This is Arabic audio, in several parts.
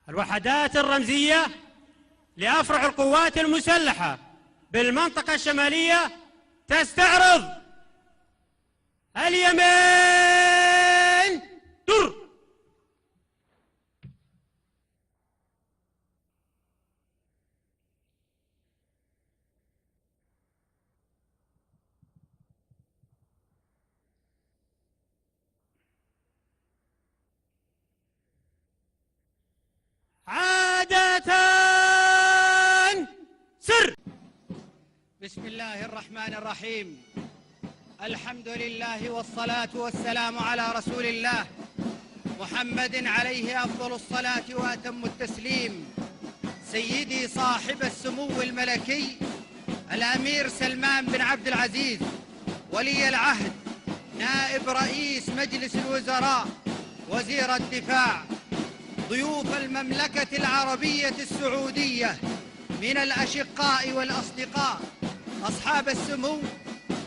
الوحدات الرمزية لأفرع القوات المسلحة بالمنطقة الشمالية تستعرض اليمين در. عادة سر. بسم الله الرحمن الرحيم. الحمد لله والصلاة والسلام على رسول الله محمد عليه أفضل الصلاة وأتم التسليم. سيدي صاحب السمو الملكي الأمير سلمان بن عبد العزيز ولي العهد نائب رئيس مجلس الوزراء وزير الدفاع، ضيوف المملكة العربية السعودية من الأشقاء والأصدقاء، أصحاب السمو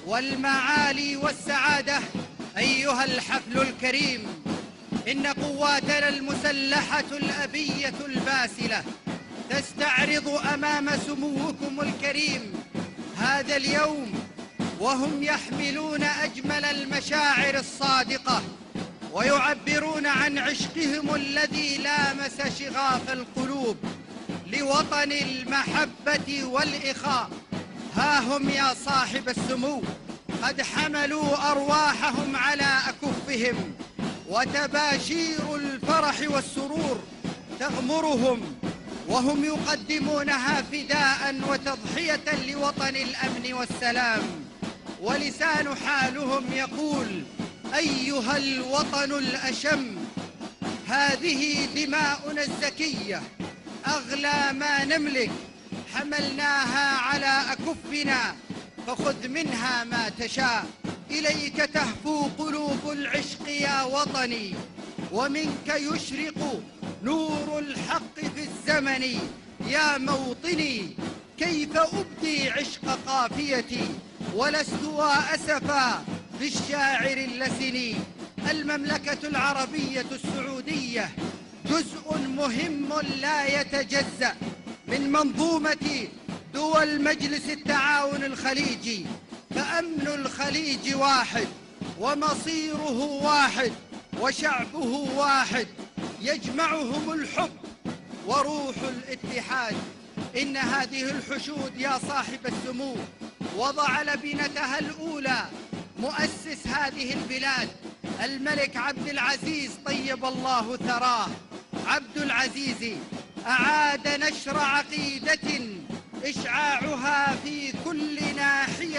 والمعالي والسعادة، أيها الحفل الكريم، إن قواتنا المسلحة الأبية الباسلة تستعرض أمام سموكم الكريم هذا اليوم وهم يحملون أجمل المشاعر الصادقة ويعبرون عن عشقهم الذي لامس شغاف القلوب لوطن المحبة والإخاء. ها هم يا صاحب السمو قد حملوا أرواحهم على أكفهم، وتباشير الفرح والسرور تغمرهم، وهم يقدمونها فداء وتضحية لوطن الأمن والسلام. ولسان حالهم يقول: أيها الوطن الأشم، هذه دماؤنا الزكية أغلى ما نملك، حملناها على أكفنا، فخذ منها ما تشاء. إليك تهفو قلوب العشق يا وطني، ومنك يشرق نور الحق في الزمن. يا موطني كيف أبدي عشق قافيتي، ولست وأسفا بالشاعر اللسني. المملكة العربية السعودية جزء مهم لا يتجزأ من منظومة دول مجلس التعاون الخليجي، فأمن الخليج واحد ومصيره واحد وشعبه واحد، يجمعهم الحب وروح الاتحاد. إن هذه الحشود يا صاحب السمو وضع لبنتها الأولى مؤسس هذه البلاد الملك عبد العزيز طيب الله ثراه. عبد العزيز أعاد نشر عقيدة إشعاعها في كل ناحية